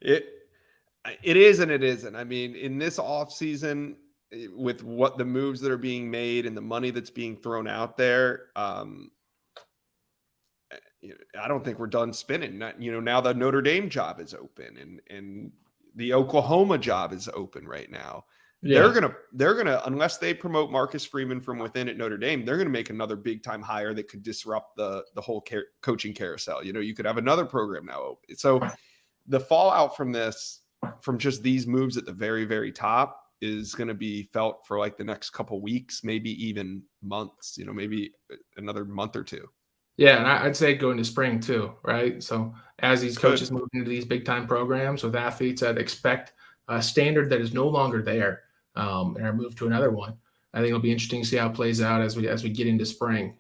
It is and it isn't. I mean, in this offseason, with what the moves that are being made and the money that's being thrown out there, I don't think we're done spinning. Now the Notre Dame job is open and the Oklahoma job is open right now. they're Yeah. gonna unless they promote Marcus Freeman from within at Notre Dame, they're gonna make another big time hire that could disrupt the whole coaching carousel. You could have another program now. So the fallout from this, from just these moves at the very, very top, is going to be felt for like the next couple weeks, maybe even months, maybe another month or two. Yeah, and I'd say go into spring too, right? So as these coaches move into these big time programs with athletes that expect a standard that is no longer there, and are moved to another one, I think it'll be interesting to see how it plays out as we get into spring.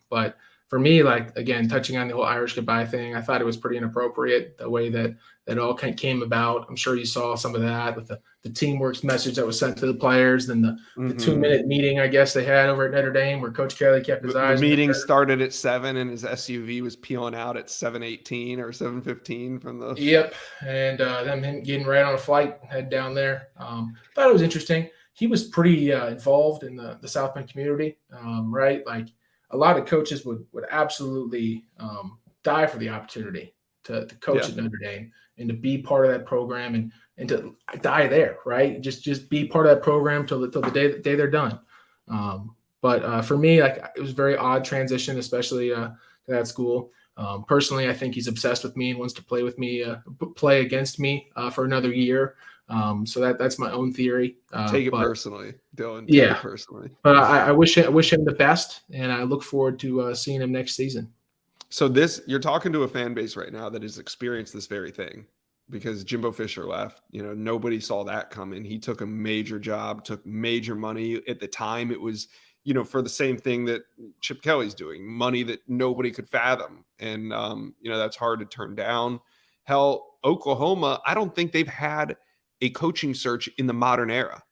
But for me, like again, touching on the whole Irish goodbye thing, I thought it was pretty inappropriate the way that all came about. I'm sure you saw some of that with the teamwork message that was sent to the players, then the 2-minute meeting I guess they had over at Notre Dame where Coach Kelly kept his eyes. The meeting started at 7 and his SUV was peeling out at 7:18 or 7:15 from the. Yep, and them getting right on a flight, head down there. Thought it was interesting. He was pretty involved in the South Bend community, right? Like a lot of coaches would absolutely die for the opportunity to coach at Notre Dame and to be part of that program and to die there, right? Just be part of that program till the day they're done. But for me, like it was a very odd transition, especially to that school. Personally, I think he's obsessed with me and wants to play with me, play against me for another year. So that's my own theory. Take it personally, Dylan. Take it personally. But I wish him the best, and I look forward to seeing him next season. So you're talking to a fan base right now that has experienced this very thing, because Jimbo Fisher left. Nobody saw that coming. He took a major job, took major money. At the time, it was, for the same thing that Chip Kelly's doing, money that nobody could fathom. And, that's hard to turn down. Hell, Oklahoma, I don't think they've had a coaching search in the modern era,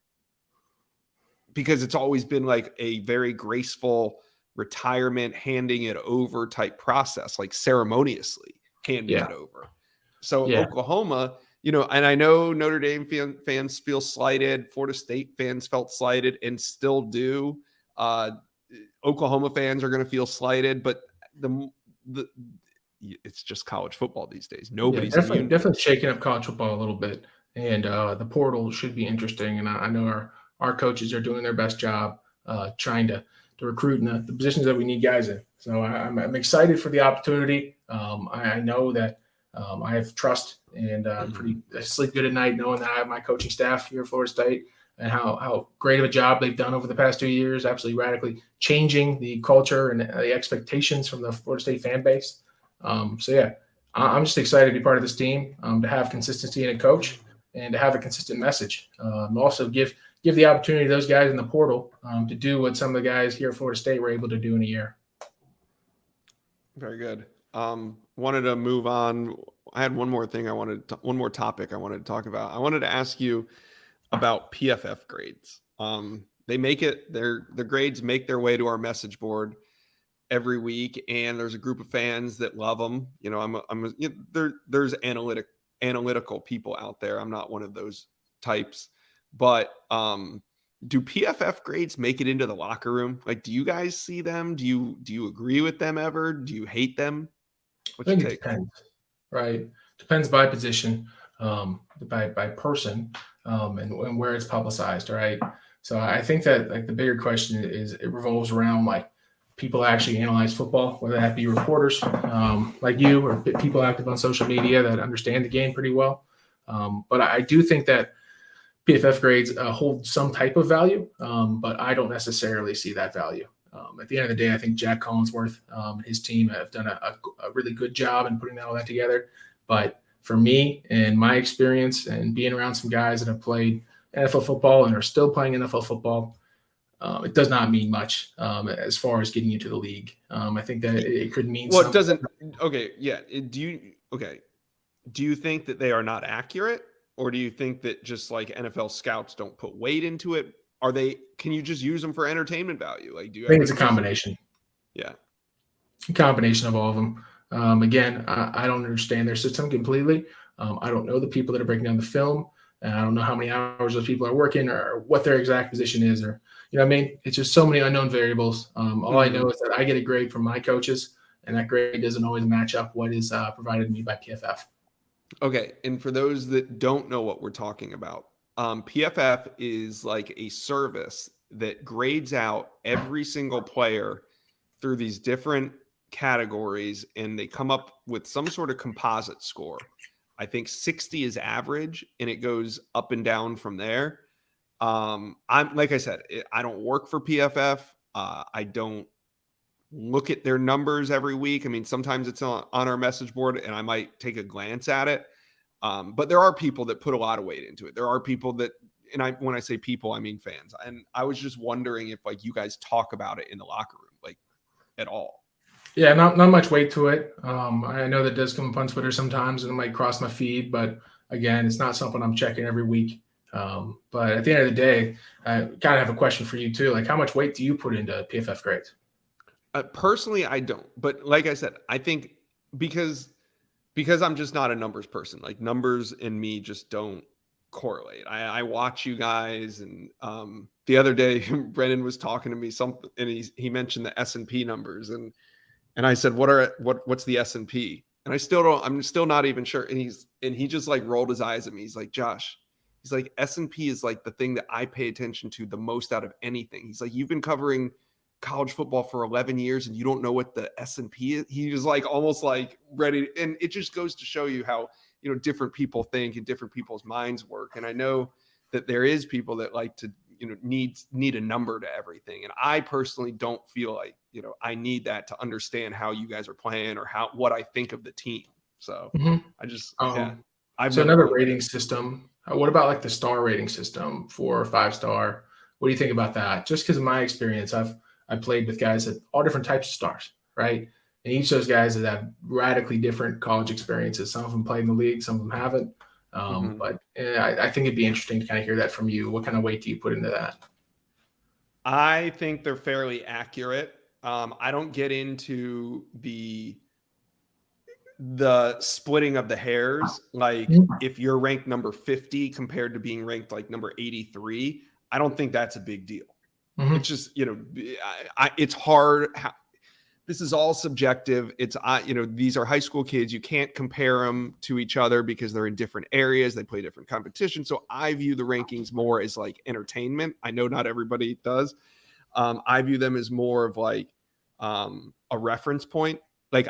because it's always been like a very graceful retirement, handing it over type process, like ceremoniously handing it over. So Oklahoma, and I know Notre Dame fans feel slighted, Florida State fans felt slighted and still do. Oklahoma fans are going to feel slighted, but it's just college football these days. Nobody's definitely shaking up college football a little bit, and the portal should be interesting. And I know our coaches are doing their best job trying to recruit in the positions that we need guys in. So I'm excited for the opportunity. I know that I have trust, and I sleep good at night knowing that I have my coaching staff here at Florida State and how great of a job they've done over the past 2 years, absolutely radically changing the culture and the expectations from the Florida State fan base. I'm just excited to be part of this team, to have consistency in a coach and to have a consistent message. Also give the opportunity to those guys in the portal to do what some of the guys here at Florida State were able to do in a year. Very good. Wanted to move on. I had one more topic I wanted to talk about. I wanted to ask you about PFF grades. The grades make their way to our message board every week, and there's a group of fans that love them. There's analytical people out there. I'm not one of those types. But do PFF grades make it into the locker room? Like, do you guys see them? Do you agree with them ever? Do you hate them? I think it depends, right? Depends by position, by person, and where it's publicized, right? So I think that like the bigger question is it revolves around like people actually analyze football, whether that be reporters like you or people active on social media that understand the game pretty well. But I do think that PFF grades hold some type of value, but I don't necessarily see that value. At the end of the day, I think Jack Collinsworth and his team have done a really good job in putting all that together. But for me and my experience and being around some guys that have played NFL football and are still playing NFL football, it does not mean much as far as getting you to the league. I think that it could mean something. It doesn't. Okay, yeah. Do you think that they are not accurate? Or do you think that just like NFL scouts don't put weight into it? Can you just use them for entertainment value? Like, I think it's a combination. Yeah. A combination of all of them. Again, I don't understand their system completely. I don't know the people that are breaking down the film. And I don't know how many hours those people are working or what their exact position is, or, what I mean? It's just so many unknown variables. All I know is that I get a grade from my coaches, and that grade doesn't always match up what is provided to me by PFF. Okay, and for those that don't know what we're talking about, PFF is like a service that grades out every single player through these different categories, and they come up with some sort of composite score. I think 60 is average, and it goes up and down from there. I'm like I said, I don't work for PFF. I don't look at their numbers every week. I mean, sometimes it's on our message board, and I might take a glance at it. But there are people that put a lot of weight into it. There are people that, and when I say people, I mean fans. And I was just wondering if like you guys talk about it in the locker room, like at all. Yeah, not much weight to it. I know that does come up on Twitter sometimes, and it might cross my feed. But again, it's not something I'm checking every week. But at the end of the day, I kind of have a question for you too. Like, how much weight do you put into PFF grades? Personally, I don't. But like I said, I think because I'm just not a numbers person. Like numbers and me just don't correlate. I watch you guys, and the other day Brennan was talking to me something, and he mentioned the S&P numbers, and I said, what's the S&P? And I'm still not even sure. And he just like rolled his eyes at me. He's like, Josh, he's like, S&P is like the thing that I pay attention to the most out of anything. He's like, you've been covering college football for 11 years and you don't know what the S&P is. He was like almost like ready. And it just goes to show you how, different people think and different people's minds work. And I know that there is people that like to, need a number to everything. And I personally don't feel like, I need that to understand how you guys are playing or what I think of the team. So I just, so another rating system. What about like the star rating system, 4 or 5 star? What do you think about that? Just because of my experience, I played with guys at all different types of stars, right? And each of those guys that have radically different college experiences. Some of them played in the league, some of them haven't. But I think it'd be interesting to kind of hear that from you. What kind of weight do you put into that? I think they're fairly accurate. I don't get into the splitting of the hairs. Like if you're ranked number 50 compared to being ranked like number 83, I don't think that's a big deal. It's just, it's hard. This is all subjective. It's, these are high school kids. You can't compare them to each other because they're in different areas. They play different competitions. So I view the rankings more as like entertainment. I know not everybody does. I view them as more of like a reference point. Like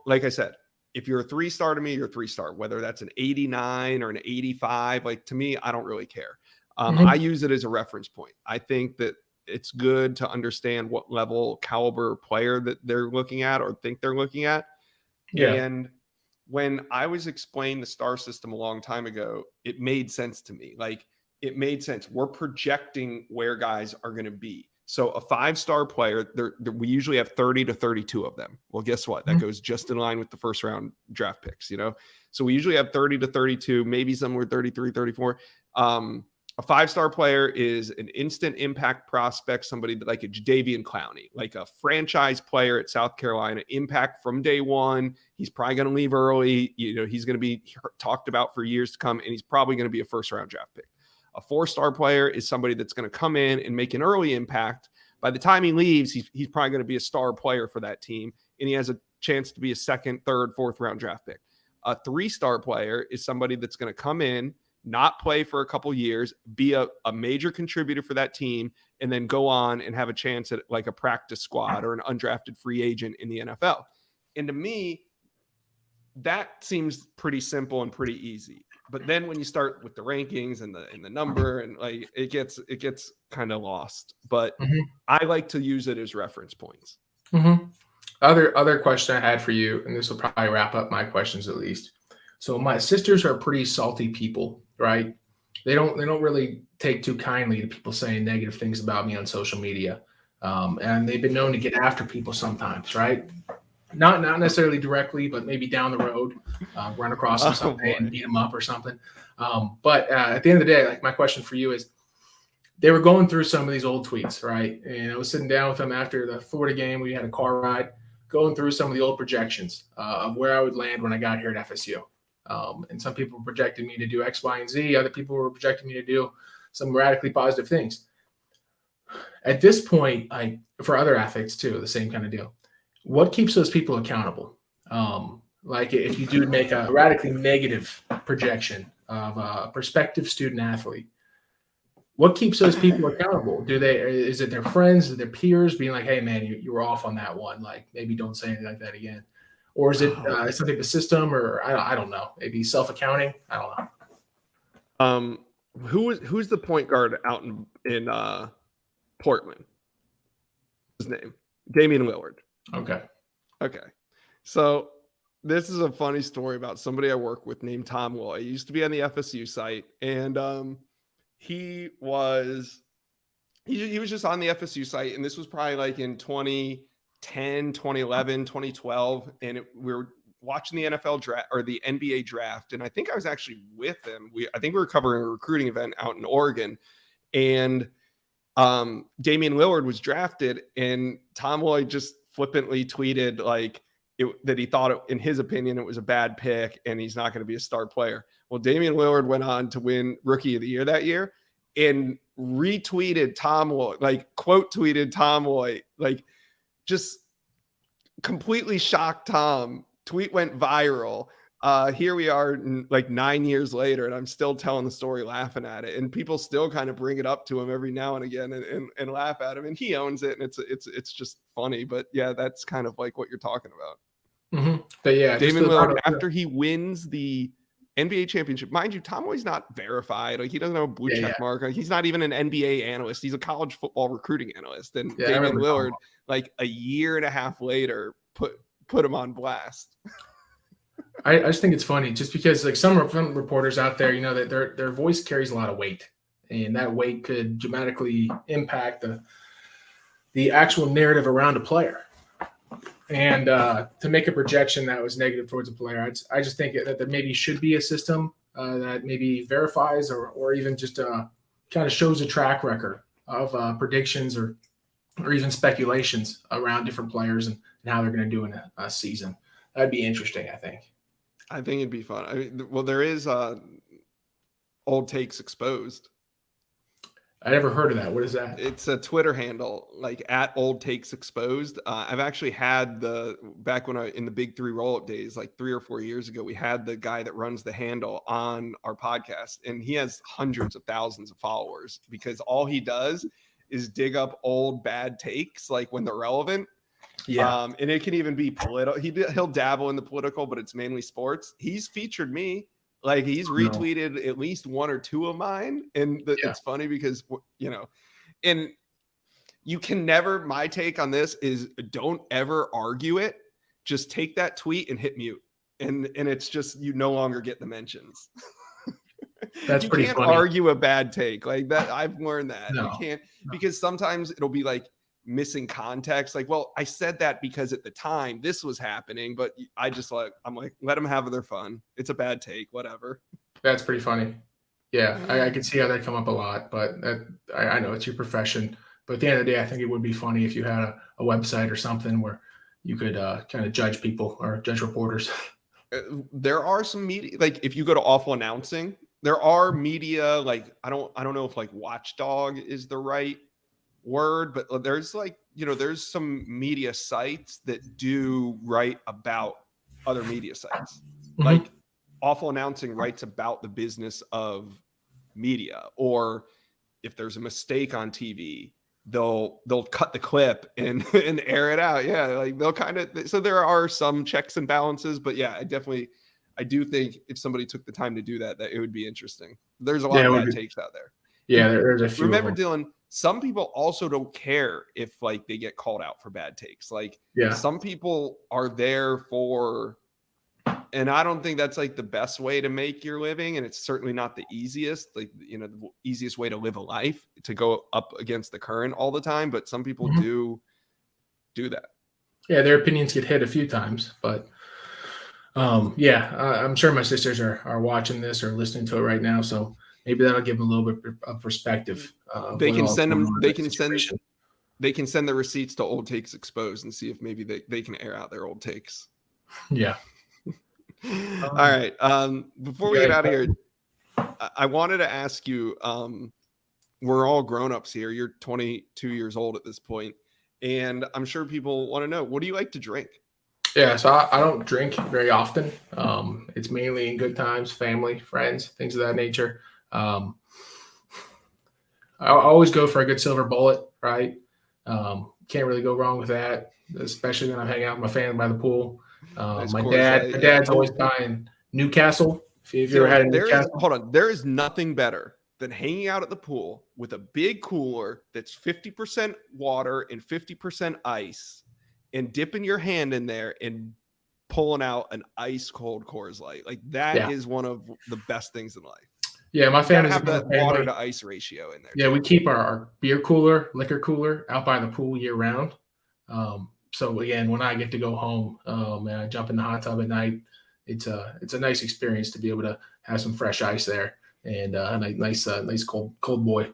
like I said, if you're a 3-star to me, you're a 3-star, whether that's an 89 or an 85, like to me, I don't really care. I use it as a reference point. I think that it's good to understand what level caliber player that they're looking at or think they're looking at. Yeah. And when I was explained the star system a long time ago, it made sense to me. Like it made sense. We're projecting where guys are going to be. So a 5-star player, we usually have 30 to 32 of them. Well, guess what? That goes just in line with the first round draft picks, So we usually have 30 to 32, maybe somewhere 33, 34. A 5-star player is an instant impact prospect, somebody that like a Jadeveon Clowney, like a franchise player at South Carolina, impact from day one. He's probably going to leave early. He's going to be talked about for years to come, and he's probably going to be a first-round draft pick. A 4-star player is somebody that's going to come in and make an early impact. By the time he leaves, he's probably going to be a star player for that team, and he has a chance to be a 2nd, 3rd, 4th-round draft pick. A 3-star player is somebody that's going to come in, not play for a couple years, be a major contributor for that team, and then go on and have a chance at like a practice squad or an undrafted free agent in the NFL. And to me, that seems pretty simple and pretty easy. But then when you start with the rankings and the number, and like it gets kind of lost. But I like to use it as reference points. Other question I had for you, and this will probably wrap up my questions at least. So my sisters are pretty salty people, right? They don't really take too kindly to people saying negative things about me on social media. And they've been known to get after people sometimes, right? Not necessarily directly, but maybe down the road, run across them someday and beat them up or something. But at the end of the day, like my question for you is, they were going through some of these old tweets, right? And I was sitting down with them after the Florida game. We had a car ride, going through some of the old projections of where I would land when I got here at FSU. And some people projected me to do X, Y, and Z. Other people were projecting me to do some radically positive things. At this point, for other athletes too, the same kind of deal. What keeps those people accountable? Like if you do make a radically negative projection of a prospective student athlete, what keeps those people accountable? Is it their friends, is it their peers being like, hey man, you were off on that one. Like maybe don't say anything like that again. Or is it something the system, or I don't know, maybe self-accounting? I don't know. Who's the point guard out in Portland? His name, Damien Lillard. Okay. So this is a funny story about somebody I work with named Tom Loy. He used to be on the FSU site, and he was just on the FSU site, and this was probably like in 2010, 2011, 2012, and we were watching the NFL draft or the NBA draft, and I think I was actually with him. I think we were covering a recruiting event out in Oregon, and Damian Lillard was drafted, and Tom Lloyd just flippantly tweeted that he thought, in his opinion, it was a bad pick and he's not going to be a star player. Well, Damian Lillard went on to win Rookie of the Year that year and retweeted Tom Lloyd, quote tweeted Tom Lloyd, just completely shocked Tom. Tweet went viral. Here we are 9 years later, and I'm still telling the story, laughing at it, and people still kind of bring it up to him every now and again and laugh at him, and he owns it, and it's just funny. But yeah, that's kind of like what you're talking about. Mm-hmm. But yeah, Damon Lillard, after he wins the NBA championship, mind you, Tom Lloyd's not verified. He doesn't have a blue check mark. He's not even an NBA analyst. He's a college football recruiting analyst. And Damon Lillard, a year and a half later, put him on blast. I just think it's funny, just because some reporters out there, that their voice carries a lot of weight, and that weight could dramatically impact the actual narrative around a player. And to make a projection that was negative towards a player, I just think that there maybe should be a system that maybe verifies or even just kind of shows a track record of predictions or even speculations around different players and how they're going to do in a season. That'd be interesting, I think. I think it'd be fun. I mean, well, there is Old Takes Exposed. I never heard of that. What is that? It's a Twitter handle, at Old Takes Exposed. I've actually had back when in the Big Three roll-up days, 3 or 4 years ago, we had the guy that runs the handle on our podcast, and he has hundreds of thousands of followers because all he does is dig up old bad takes, when they're relevant. Yeah. And it can even be political. He'll dabble in the political, but it's mainly sports. He's featured me. He's retweeted at least 1 or 2 of mine. And it's funny because, and you can never, my take on this is don't ever argue it. Just take that tweet and hit mute. And it's just, you no longer get the mentions. That's pretty funny. You can't argue a bad take like that. I've learned that. No. You can't, because sometimes it'll be missing context. Well, I said that because at the time this was happening, but I'm let them have their fun. It's a bad take, whatever. That's pretty funny. Yeah, I can see how that come up a lot, but I know it's your profession. But at the end of the day, I think it would be funny if you had a website or something where you could kind of judge people or judge reporters. There are some media, if you go to Awful Announcing, there are media, I don't know if watchdog is the right word, but there's there's some media sites that do write about other media sites. Mm-hmm. Awful Announcing writes about the business of media, or if there's a mistake on TV, they'll cut the clip and air it out. Yeah, they'll kind of, so there are some checks and balances, but yeah, I do think if somebody took the time to do that it would be interesting. There's a lot of bad takes out there. Yeah, there's a few. Remember, Dylan, some people also don't care if they get called out for bad takes. Some people are there for, and I don't think that's the best way to make your living. And it's certainly not the easiest, the easiest way to live a life, to go up against the current all the time. But some people do that. Yeah, their opinions get hit a few times, but I'm sure my sisters are watching this or listening to it right now. So maybe that'll give them a little bit of perspective. They can send the receipts to Old Takes Exposed and see if maybe they can air out their old takes. Yeah. All right. Before we get out of here, I wanted to ask you, we're all grown-ups here. You're 22 years old at this point, and I'm sure people want to know, what do you like to drink? Yeah, so I don't drink very often. It's mainly in good times, family, friends, things of that nature. I always go for a good silver bullet, right? Can't really go wrong with that, especially when I'm hanging out with my family by the pool. Nice My Coors Light, dad's always buying Newcastle. If you ever had a Newcastle. There is nothing better than hanging out at the pool with a big cooler that's 50% water and 50% ice, and dipping your hand in there and pulling out an ice cold Coors Light. Like that is one of the best things in life. Yeah, my family have that water to ice ratio in there. Yeah, we keep our beer cooler, liquor cooler out by the pool year round. So again, when I get to go home, and I jump in the hot tub at night, it's a nice experience to be able to have some fresh ice there and a nice cold boy.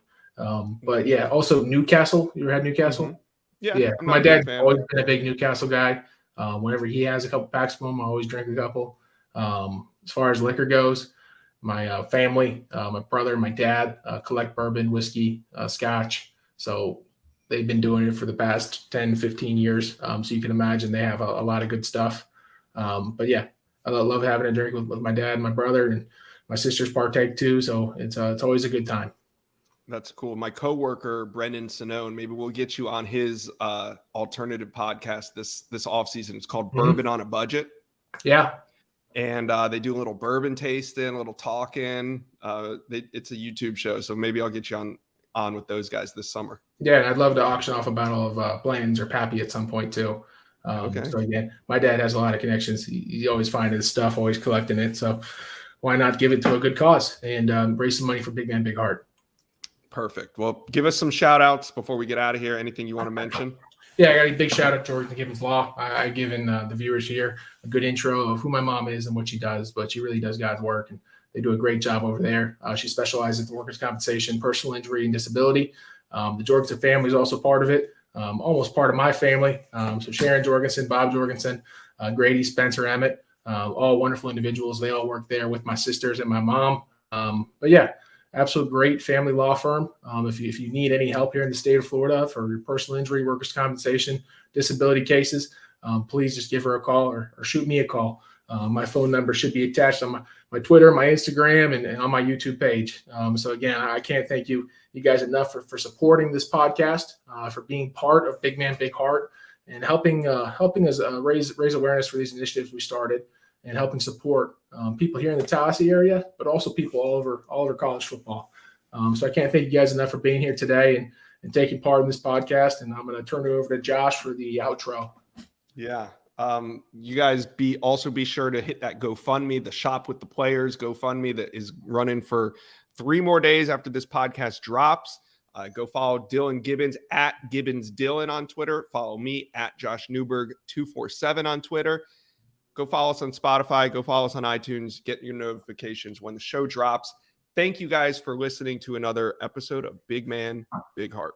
But yeah, also Newcastle. You ever had Newcastle? Mm-hmm. Yeah. My dad's always been a big Newcastle guy. Whenever he has a couple packs of them, I always drink a couple. As far as liquor goes, my family, my brother, my dad collect bourbon, whiskey, scotch. So they've been doing it for the past 10, 15 years. So you can imagine they have a lot of good stuff. But yeah, I love having a drink with my dad and my brother, and my sisters partake too. So it's always a good time. That's cool. My coworker, Brendan Sinone, maybe we'll get you on his alternative podcast this off season. It's called Bourbon on a Budget. Yeah. And they do a little bourbon tasting, a little talking. It's a YouTube show, so maybe I'll get you on with those guys this summer. Yeah, and I'd love to auction off a bottle of Bland's or Pappy at some point too. Okay. So again, my dad has a lot of connections. He's always finding his stuff, always collecting it. So why not give it to a good cause and raise some money for Big Man Big Heart? Perfect. Well, give us some shout outs before we get out of here. Anything you want to mention? Yeah, I got a big shout out to Jordan Gibbons Law. I've given the viewers here a good intro of who my mom is and what she does, but she really does God's work, and they do a great job over there. She specializes in workers' compensation, personal injury, and disability. The Jorgensen family is also part of it, almost part of my family. So Sharon Jorgensen, Bob Jorgensen, Grady, Spencer, Emmett, all wonderful individuals. They all work there with my sisters and my mom. But yeah, absolute great family law firm. If you need any help here in the state of Florida for your personal injury, workers' compensation, disability cases, please just give her a call or shoot me a call. My phone number should be attached on my Twitter, my Instagram, and on my YouTube page. So again, I can't thank you guys enough for supporting this podcast, for being part of Big Man Big Heart, and helping us raise awareness for these initiatives we started, and helping support people here in the Tallahassee area, but also people all over college football. So I can't thank you guys enough for being here today and taking part in this podcast. And I'm going to turn it over to Josh for the outro. Yeah. You guys be sure to hit that GoFundMe, the Shop with the Players GoFundMe that is running for 3 more days after this podcast drops. Go follow Dillan Gibbons at Gibbons Dillan on Twitter. Follow me at Josh Newberg 247 on Twitter. Go follow us on Spotify. Go follow us on iTunes. Get your notifications when the show drops. Thank you guys for listening to another episode of Big Man, Big Heart.